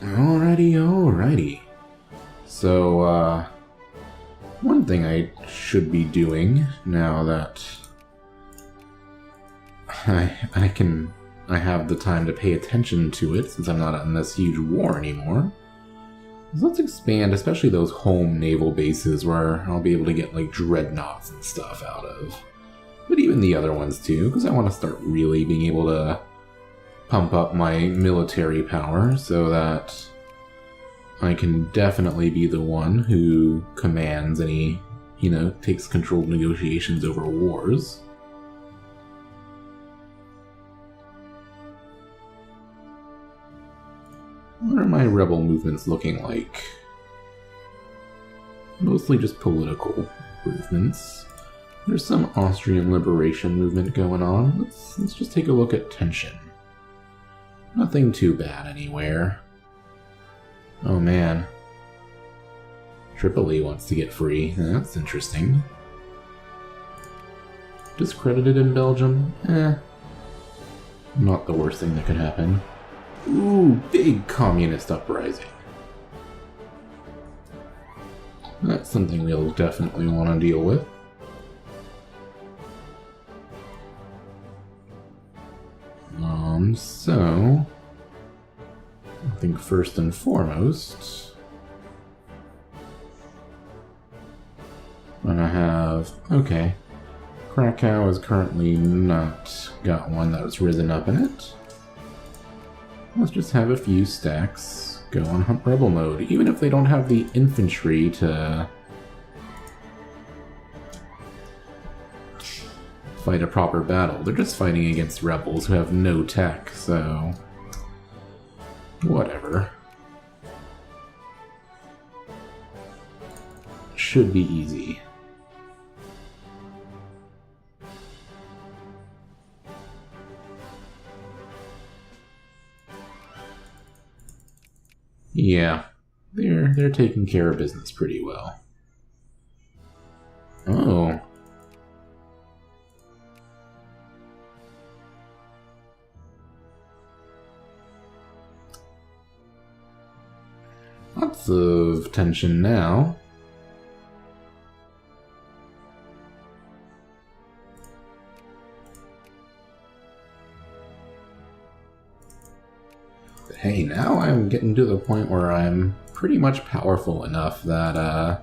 Alrighty. So, one thing I should be doing now that I have the time to pay attention to it, since I'm not in this huge war anymore, is let's expand, especially those home naval bases where I'll be able to get, like, dreadnoughts and stuff out of. But even the other ones, too, because I want to start really being able to pump up my military power so that I can definitely be the one who commands any, takes control of negotiations over wars. What are my rebel movements looking like? Mostly just political movements. There's some Austrian liberation movement going on. Let's just take a look at tension. Nothing too bad anywhere. Oh man. Tripoli wants to get free. That's interesting. Discredited in Belgium? Not the worst thing that could happen. Ooh, big communist uprising. That's something we'll definitely want to deal with. So I think first and foremost, I'm gonna have, okay, Krakow has currently not got one that's risen up in it. Let's just have a few stacks go on hunt rebel mode, even if they don't have the infantry to fight a proper battle. They're just fighting against rebels who have no tech, so whatever. Should be easy. Yeah, they're taking care of business pretty well. Oh. Lots of tension now. But hey, now I'm getting to the point where I'm pretty much powerful enough that,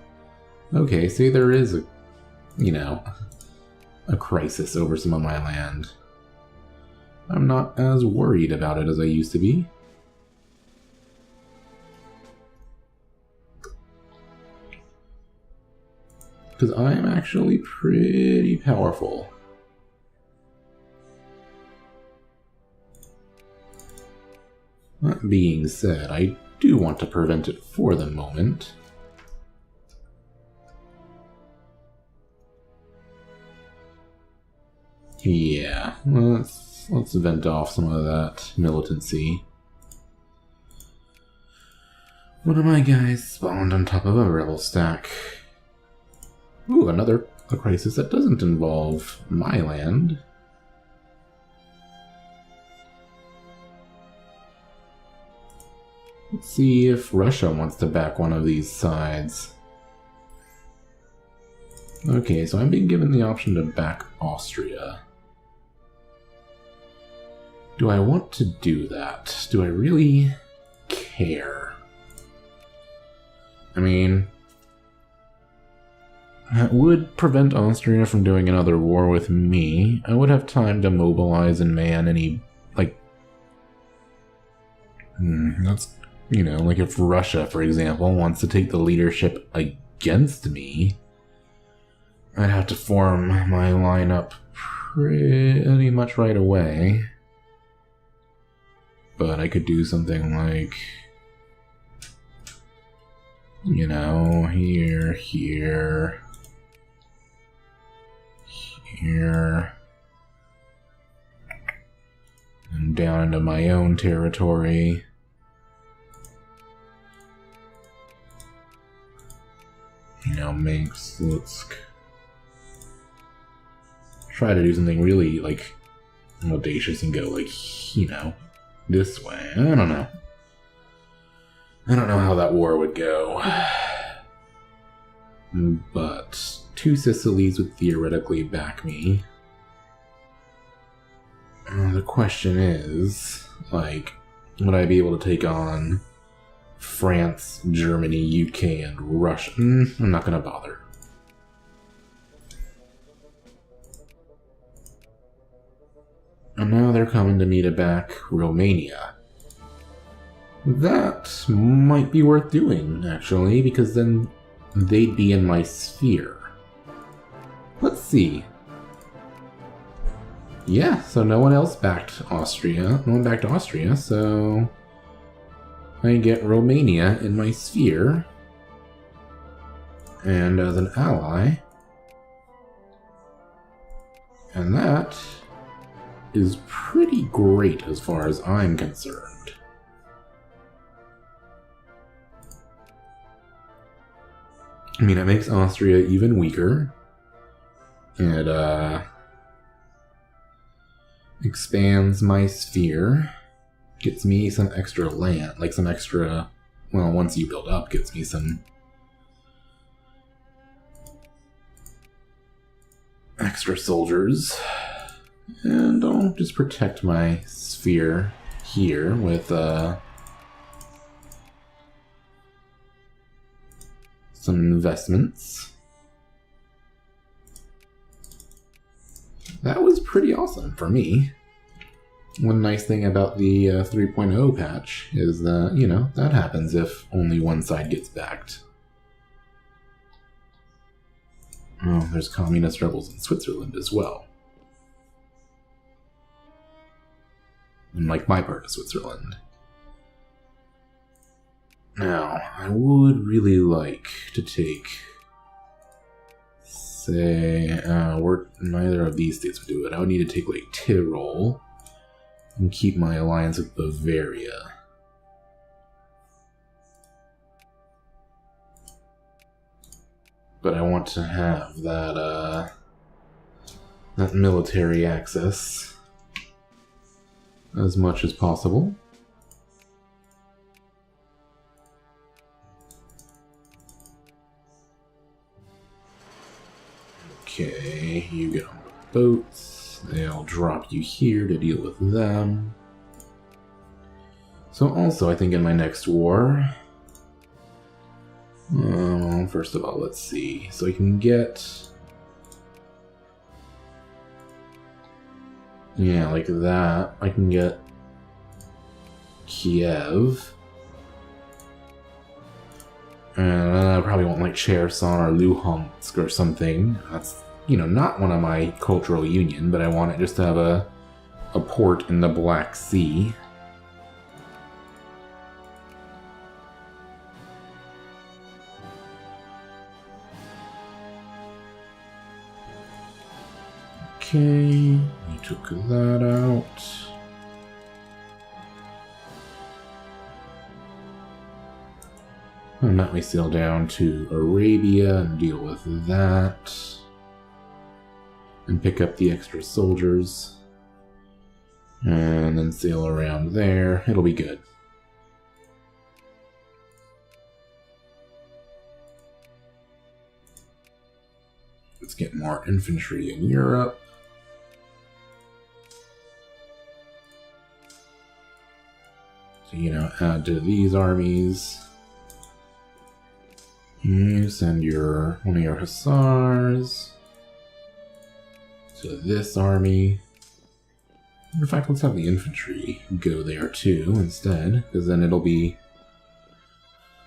okay, say there is a, a crisis over some of my land. I'm not as worried about it as I used to be. Because I'm actually pretty powerful. That being said, I do want to prevent it for the moment. Yeah, let's vent off some of that militancy. One of my guys spawned on top of a rebel stack. Ooh, a crisis that doesn't involve my land. Let's see if Russia wants to back one of these sides. Okay, so I'm being given the option to back Austria. Do I want to do that? Do I really care? I mean, that would prevent Austria from doing another war with me. I would have time to mobilize and man any, that's, like if Russia, for example, wants to take the leadership against me, I'd have to form my lineup pretty much right away. But I could do something like, here, and down into my own territory. Let's try to do something really, audacious and go, this way. I don't know. I don't know how that war would go. But 2 Sicilies would theoretically back me. The question is, like, would I be able to take on France, Germany, UK, and Russia? I'm not gonna bother. And now they're coming to me to back Romania. That might be worth doing, actually, because then they'd be in my sphere. Let's see. Yeah, so no one else backed Austria. No one backed Austria, so I get Romania in my sphere. And as an ally. And that is pretty great as far as I'm concerned. I mean, it makes Austria even weaker. It expands my sphere. Gets me some extra land, like some extra, well, once you build up, gets me some extra soldiers. And I'll just protect my sphere here with some investments. That was pretty awesome for me. One nice thing about the 3.0 patch is that, you know, that happens if only one side gets backed. Oh, there's communist rebels in Switzerland as well. In, like, my part of Switzerland. Now, I would really like to take, say, neither of these states would do it. I would need to take, like, Tyrol and keep my alliance with Bavaria. But I want to have that, that military access as much as possible. Okay, you get on the boats. They'll drop you here to deal with them. So also, I think in my next war... first of all, let's see. So I can get... yeah, like that. I can get Kiev. And I probably want like Cherson or Luhansk or something. That's, you know, not one of my cultural union, but I want it just to have a port in the Black Sea. Okay, you took that out. And let me sail down to Arabia and deal with that. And pick up the extra soldiers. And then sail around there. It'll be good. Let's get more infantry in Europe. So, you know, add to these armies. You send one of your hussars to this army. In fact, let's have the infantry go there too instead, because then it'll be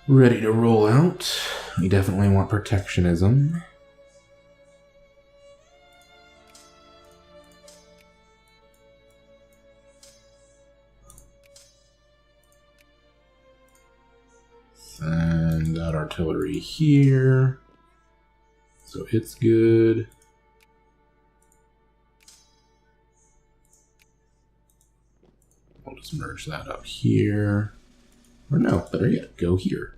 ready to roll out. We definitely want protectionism. Send that artillery here, so it's good. I'll just merge that up here. Or no, better yet, go here.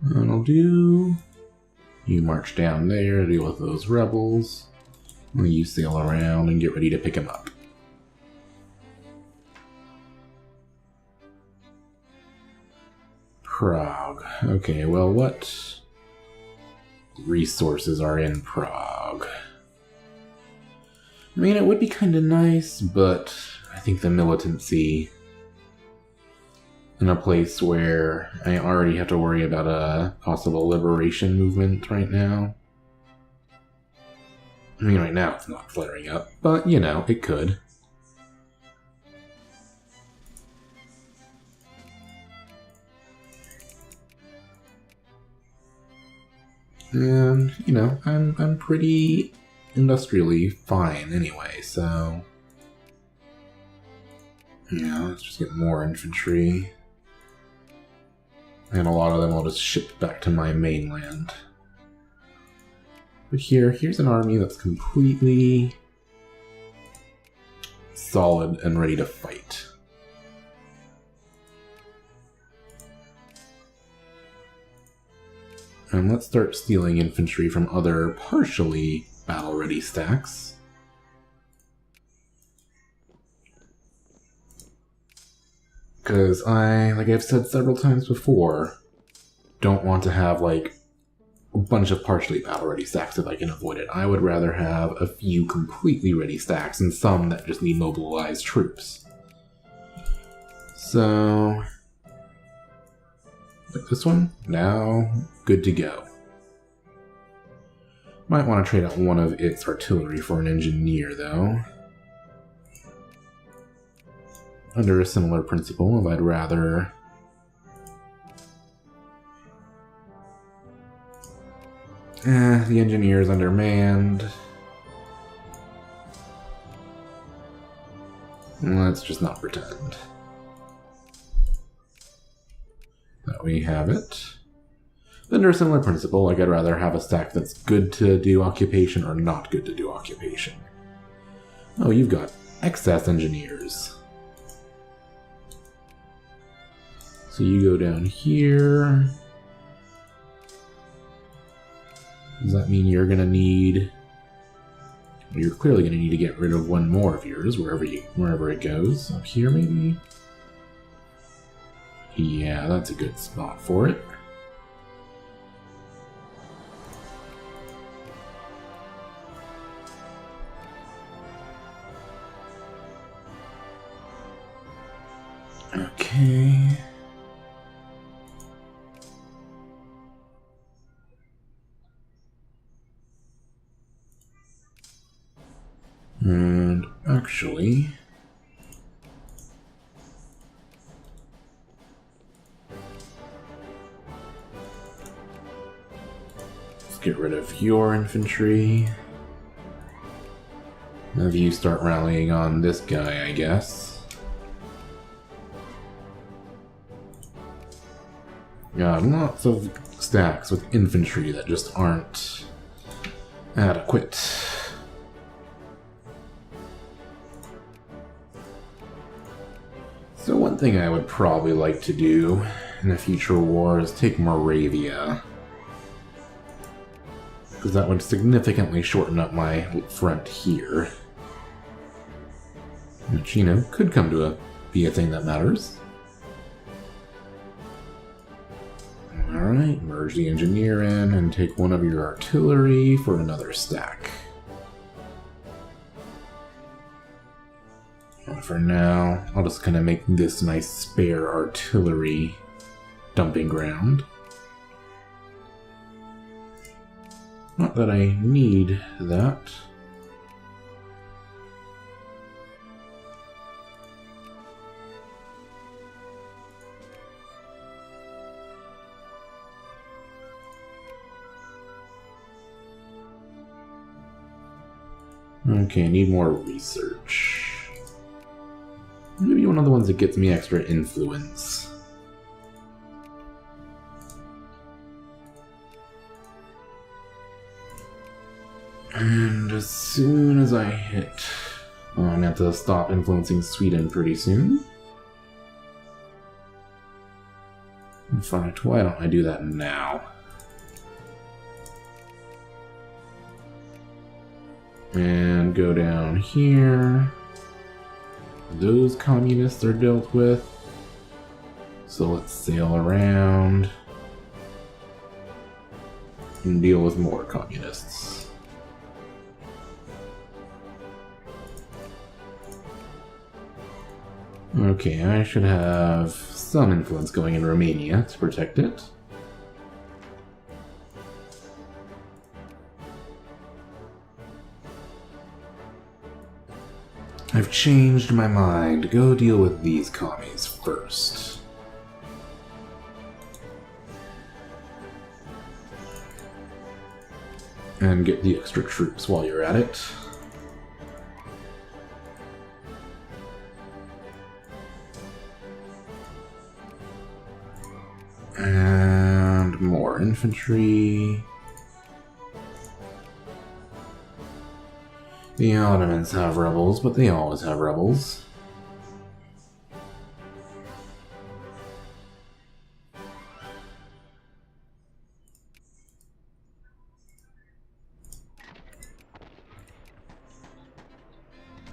That'll do. You march down there, deal with those rebels. You sail around and get ready to pick them up. Prague. Okay, well, what resources are in Prague? I mean, it would be kind of nice, but I think the militancy in a place where I already have to worry about a possible liberation movement right now. I mean, right now it's not flaring up, but, you know, it could. And, you know, I'm pretty industrially fine anyway, so... Yeah, let's just get more infantry. And a lot of them I'll just ship back to my mainland. But here's an army that's completely solid and ready to fight. And let's start stealing infantry from other partially battle-ready stacks. Because like I've said several times before, don't want to have, like, a bunch of partially battle-ready stacks if I can avoid it. I would rather have a few completely ready stacks and some that just need mobilized troops. So... like this one, now good to go. Might want to trade out one of its artillery for an engineer, though. Under a similar principle, if I'd rather... the engineer's undermanned. Let's just not pretend. That we have it. Under a similar principle, like I'd rather have a stack that's good to do occupation or not good to do occupation. Oh, you've got excess engineers. So you go down here. Does that mean you're gonna need... well, you're clearly gonna need to get rid of one more of yours, wherever it goes. Up here, maybe? Yeah, that's a good spot for it. Okay. And actually... let's get rid of your infantry. Have you start rallying on this guy, I guess. Got lots of stacks with infantry that just aren't adequate. So one thing I would probably like to do in a future war is take Moravia. Because that would significantly shorten up my front here. Which, you know, could come to be a thing that matters. Alright, merge the engineer in and take one of your artillery for another stack. And for now, I'll just kind of make this nice spare artillery dumping ground. Not that I need that. Okay, I need more research. Maybe one of the ones that gets me extra influence. And as soon as I hit... oh, I'm gonna have to stop influencing Sweden pretty soon. In fact, why don't I do that now? And go down here. Those communists are dealt with. So let's sail around and deal with more communists. Okay, I should have some influence going in Romania to protect it. I've changed my mind. Go deal with these commies first. And get the extra troops while you're at it. And more infantry. The Ottomans have rebels, but they always have rebels.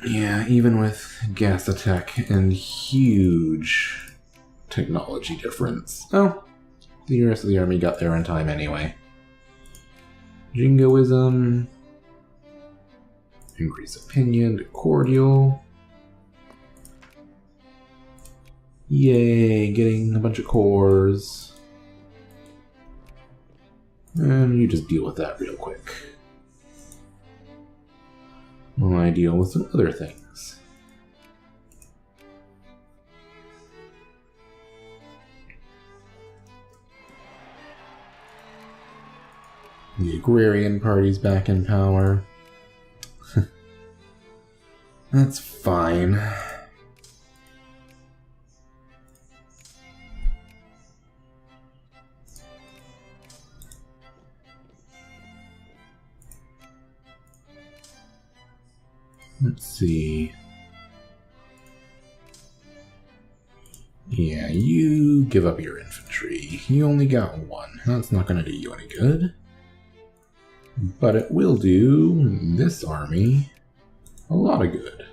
Yeah, even with gas attack and huge technology difference. Oh, the rest of the army got there in time anyway. Jingoism. Increase opinion to cordial. Yay, getting a bunch of cores. And you just deal with that real quick. While I deal with some other things. The agrarian party's back in power. That's fine. Let's see. Yeah, you give up your infantry. You only got one. That's not going to do you any good. But it will do this army a lot of good.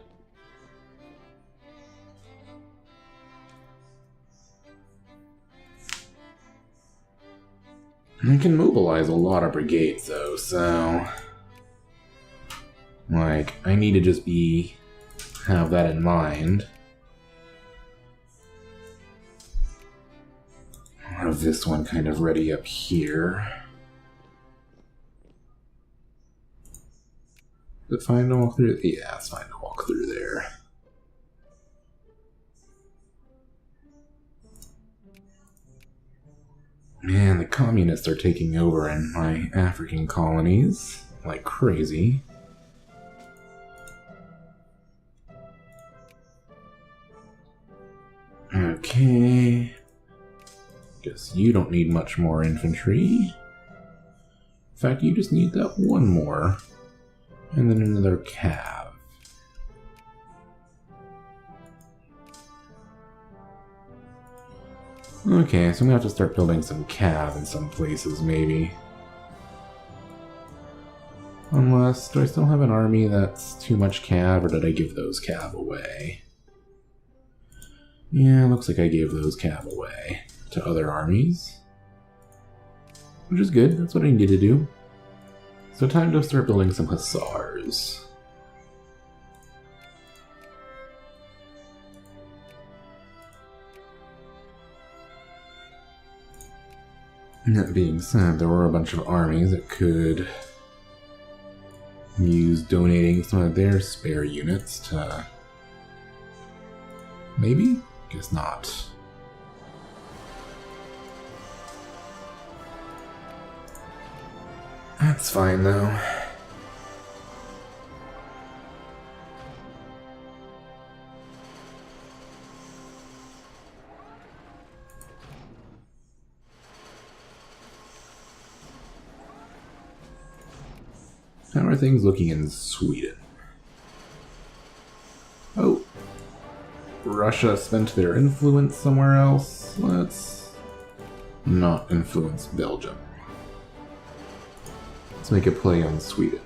I can mobilize a lot of brigades though, so like I need to just have that in mind. I'll have this one kind of ready up here. Is it fine to walk through? Yeah, it's fine to walk through there. Man, the communists are taking over in my African colonies like crazy. Okay. Guess you don't need much more infantry. In fact, you just need that one more. And then another cav. Okay, so I'm gonna have to start building some cav in some places, maybe. Unless, do I still have an army that's too much cav, or did I give those cav away? Yeah, looks like I gave those cav away to other armies. Which is good, that's what I needed to do. So time to start building some hussars. That being said, there were a bunch of armies that could use donating some of their spare units to... Maybe? Guess not. That's fine, though. How are things looking in Sweden? Oh. Russia spent their influence somewhere else. Let's not influence Belgium. Let's make a play on Sweden.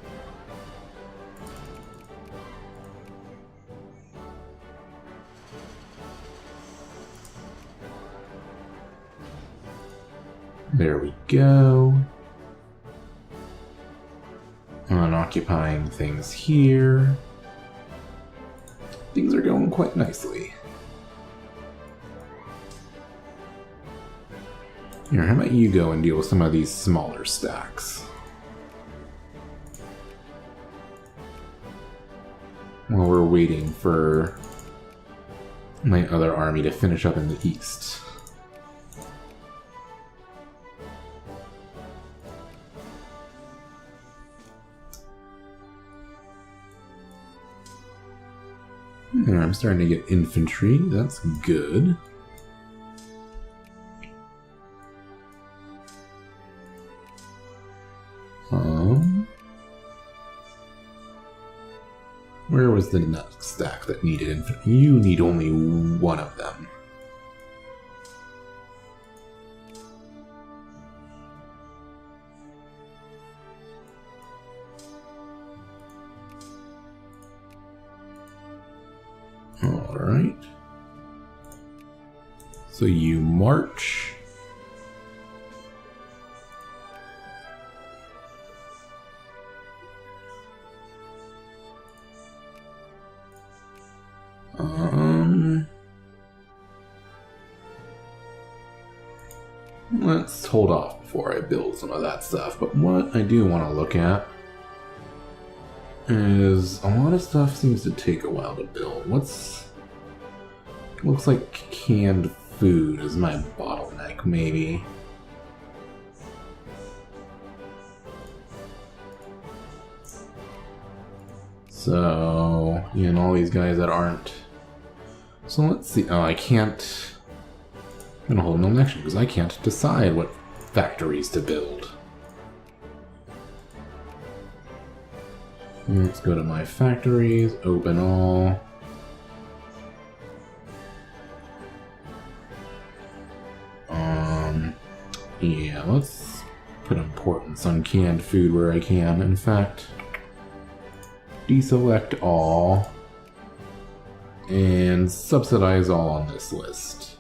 There we go. On occupying things here. Things are going quite nicely. Here, how about you go and deal with some of these smaller stacks? While we're waiting for my other army to finish up in the east. There, I'm starting to get infantry. That's good. Where was the next stack that needed infantry? You need only one of them. Alright. So you march. Let's hold off before I build some of that stuff, but what I do want to look at is a lot of stuff seems to take a while to build. Looks like canned food is my bottleneck, maybe. So, yeah, and all these guys that aren't. So let's see. Oh, I can't. I'm gonna hold no action because I can't decide what factories to build. Let's go to my factories, open all. Yeah, let's put importance on canned food where I can. In fact, deselect all and subsidize all on this list.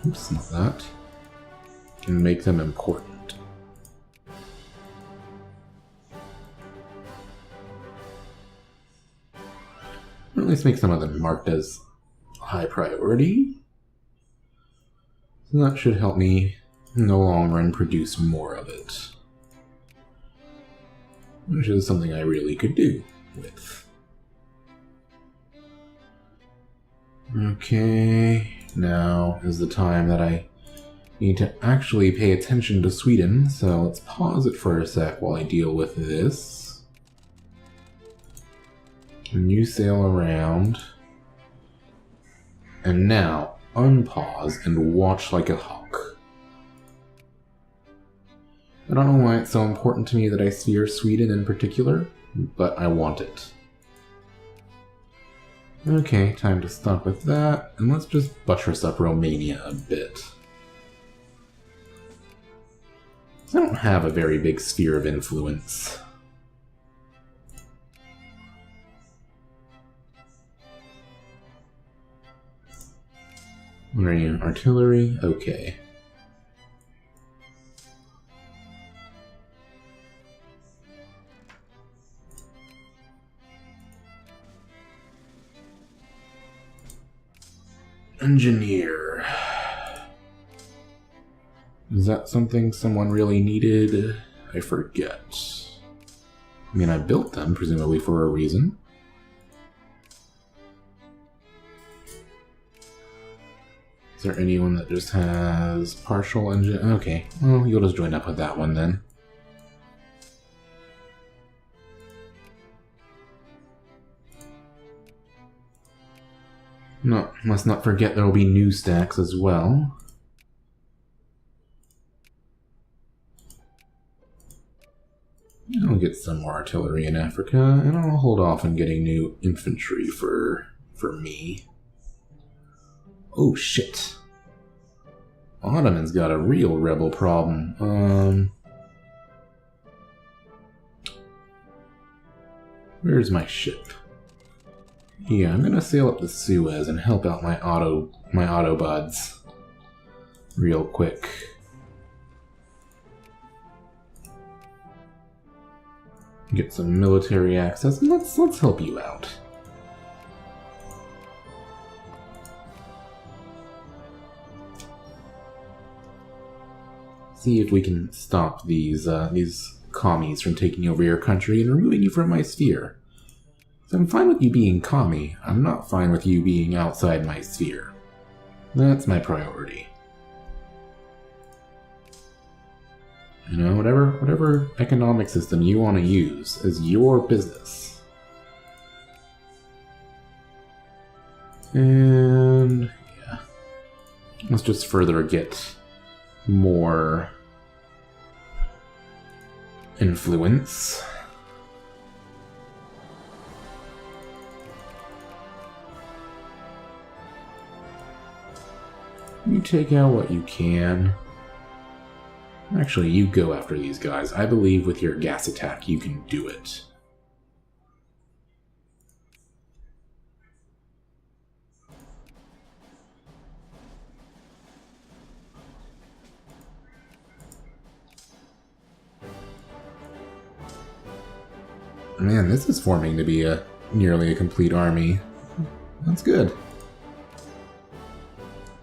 Oops, not that. And make them important. Or at least make some of them marked as high priority. So that should help me in the long run produce more of it. Which is something I really could do with. Okay, now is the time that I need to actually pay attention to Sweden, so let's pause it for a sec while I deal with this. And you sail around. And now, unpause and watch like a hawk. I don't know why it's so important to me that I sphere Sweden in particular, but I want it. Okay, time to stop with that, and let's just buttress up Romania a bit. I don't have a very big sphere of influence. What are you? Artillery? Okay. Engineer. Is that something someone really needed? I forget. I mean, I built them, presumably for a reason. Is there anyone that just has partial engine? Okay, well, you'll just join up with that one then. No, must not forget there will be new stacks as well. I'll get some more artillery in Africa, and I'll hold off on getting new infantry for me. Oh shit. Ottoman's got a real rebel problem. Where's my ship? Yeah, I'm gonna sail up the Suez and help out my Autobots real quick. Get some military access, and let's help you out. See if we can stop these commies from taking over your country and removing you from my sphere. So I'm fine with you being commie. I'm not fine with you being outside my sphere. That's my priority. You know, whatever economic system you want to use is your business. And yeah, let's just further get more influence. You take out what you can. Actually, you go after these guys. I believe with your gas attack you can do it. Man, this is forming to be nearly a complete army. That's good.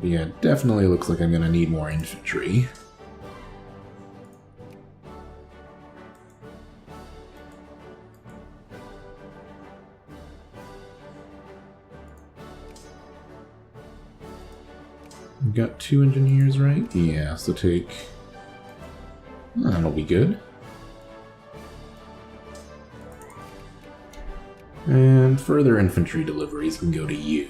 But yeah, it definitely looks like I'm gonna need more infantry. We've got 2 engineers, right? Yeah, so take... That'll be good. And further infantry deliveries can go to you.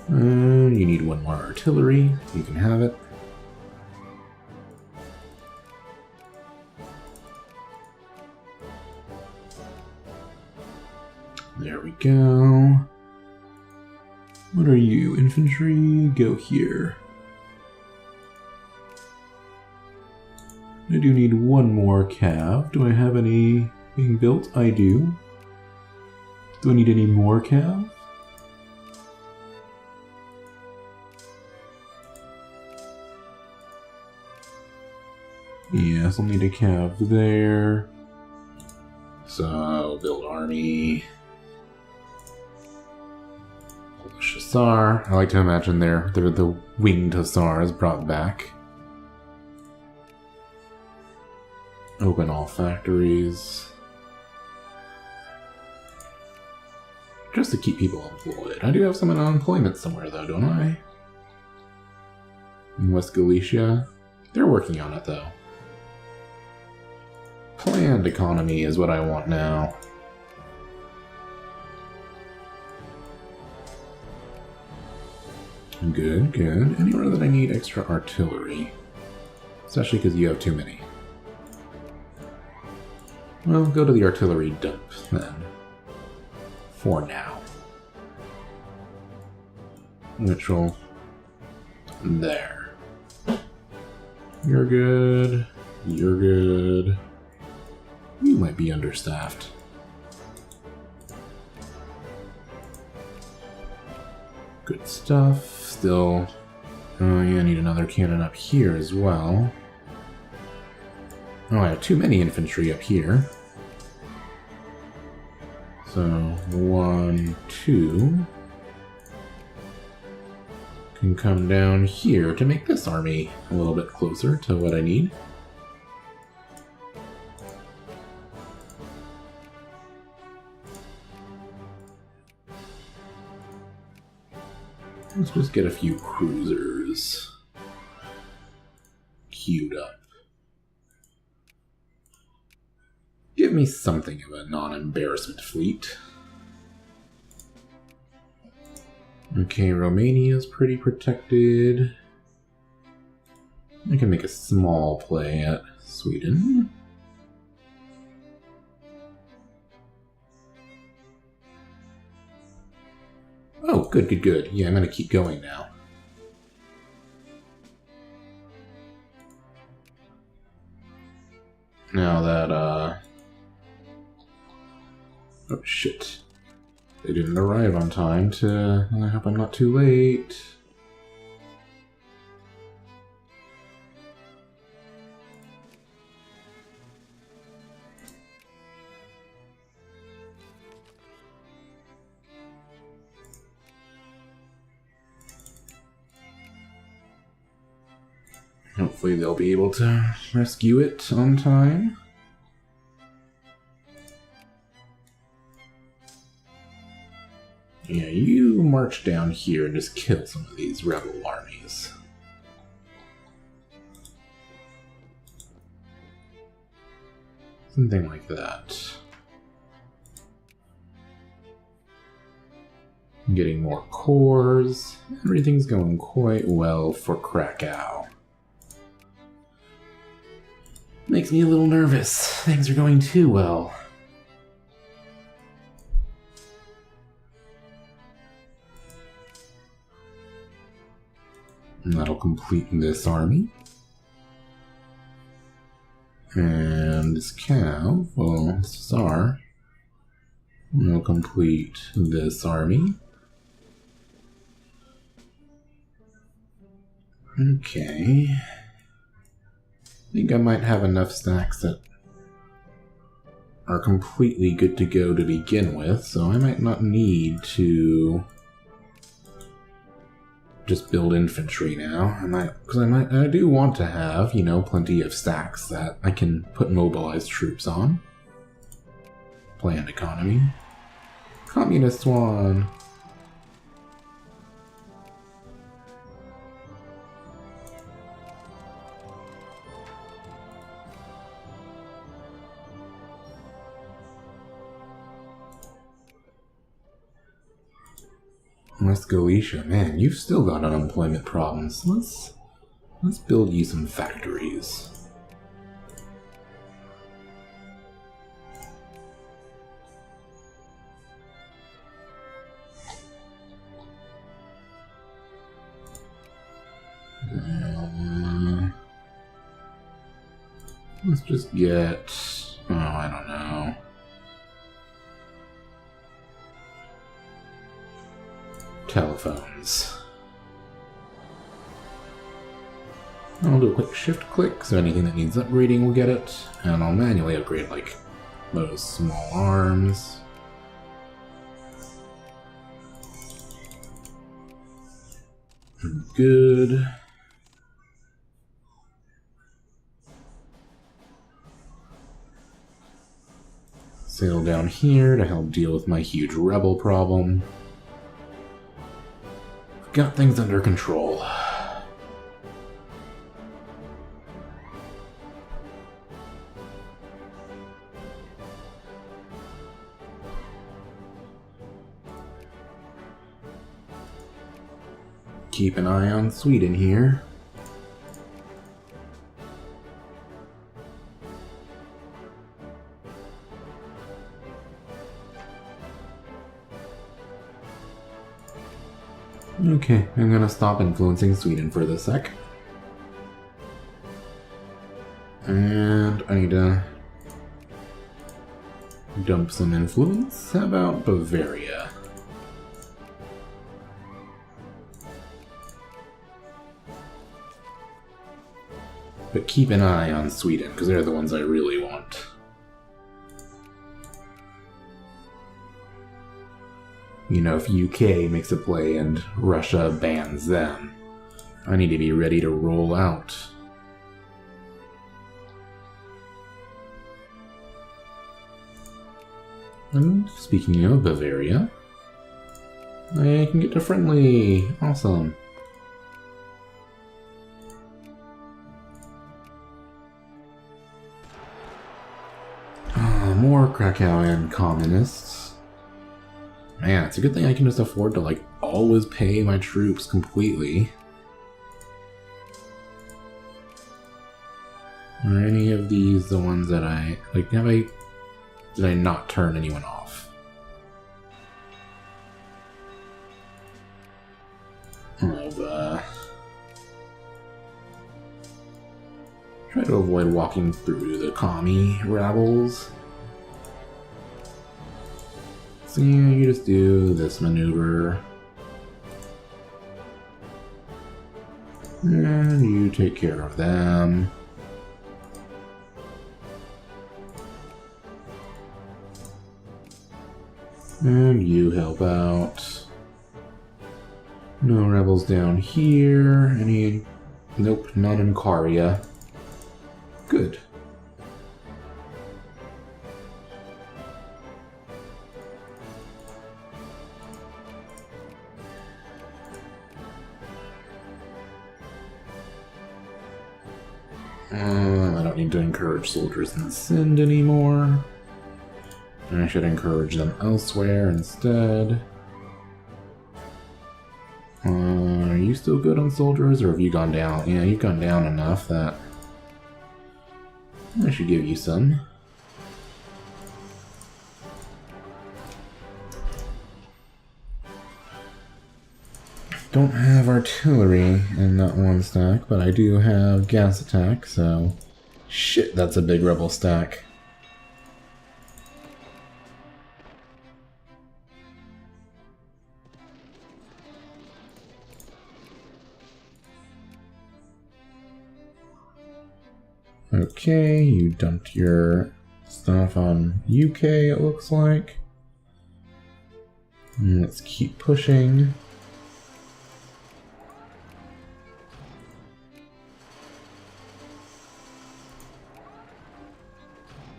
You need 1 more artillery. You can have it. There we go. What are you? Infantry? Go here. I do need 1 more cav. Do I have any being built? I do. Do I need any more cav? Yes, I'll need a cav there. So, build army. Polish Hussar. I like to imagine they're the winged Hussars brought back. Open all factories. Just to keep people employed. I do have some unemployment somewhere though, don't I? In West Galicia. They're working on it though. Planned economy is what I want now. Good, good. Anywhere that I need extra artillery. Especially because you have too many. Well, go to the artillery dump, then. For now. Which will... There. You're good. You're good. You might be understaffed. Good stuff. Still... Oh, yeah, I need another cannon up here as well. Oh, I have too many infantry up here. So, 1, 2... can come down here to make this army a little bit closer to what I need. Let's just get a few cruisers queued up. Give me something of a non-embarrassment fleet. Okay, Romania's pretty protected. I can make a small play at Sweden. Oh, good, good, good. Yeah, I'm gonna keep going now. Now that, oh, shit. They didn't arrive on time to... I hope I'm not too late. Hopefully they'll be able to rescue it on time. Yeah, you march down here and just kill some of these rebel armies. Something like that. I'm getting more cores. Everything's going quite well for Krakow. Makes me a little nervous. Things are going too well. And that'll complete this army. And this cav, well, this Tsar, will complete this army. Okay. I think I might have enough stacks that are completely good to go to begin with, so I might not need to just build infantry now. I do want to have, you know, plenty of stacks that I can put mobilized troops on. Planned economy. Communist one. West Galicia, man, you've still got unemployment problems. Let's build you some factories. Let's just get, oh, I don't know. Telephones. I'll do a quick shift click, so anything that needs upgrading will get it, and I'll manually upgrade, like, those small arms. Good. Sail down here to help deal with my huge rebel problem. Got things under control. Keep an eye on Sweden here. Okay, I'm gonna stop influencing Sweden for this sec. And I need to dump some influence. How about Bavaria? But keep an eye on Sweden, because they're the ones I really want. You know, if UK makes a play and Russia bans them, I need to be ready to roll out. And speaking of Bavaria, I can get to friendly. Awesome. More Krakowian communists. Man, it's a good thing I can just afford to, like, always pay my troops completely. Are any of these the ones that I... like, did I not turn anyone off? Try to avoid walking through the commie rabbles. So yeah, you just do this maneuver. And you take care of them. And you help out. No rebels down here. Any... Nope, none in Karia. Good. I don't need to encourage soldiers in Sind anymore. I should encourage them elsewhere instead. Are you still good on soldiers, or have you gone down? Yeah, you've gone down enough that I should give you some. Don't have artillery in that one stack, but I do have gas attack, so... Shit, that's a big rebel stack. Okay, you dumped your stuff on UK, it looks like. And let's keep pushing.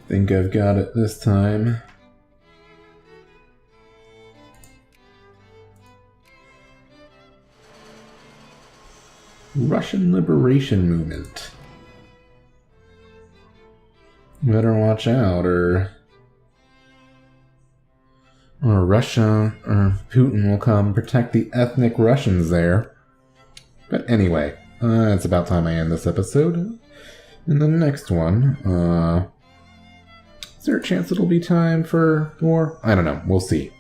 Think I've got it this time. Russian Liberation Movement. Better watch out, or Russia or Putin will come protect the ethnic Russians there. But anyway, it's about time I end this episode. In the next one, is there a chance it'll be time for more? I don't know. We'll see.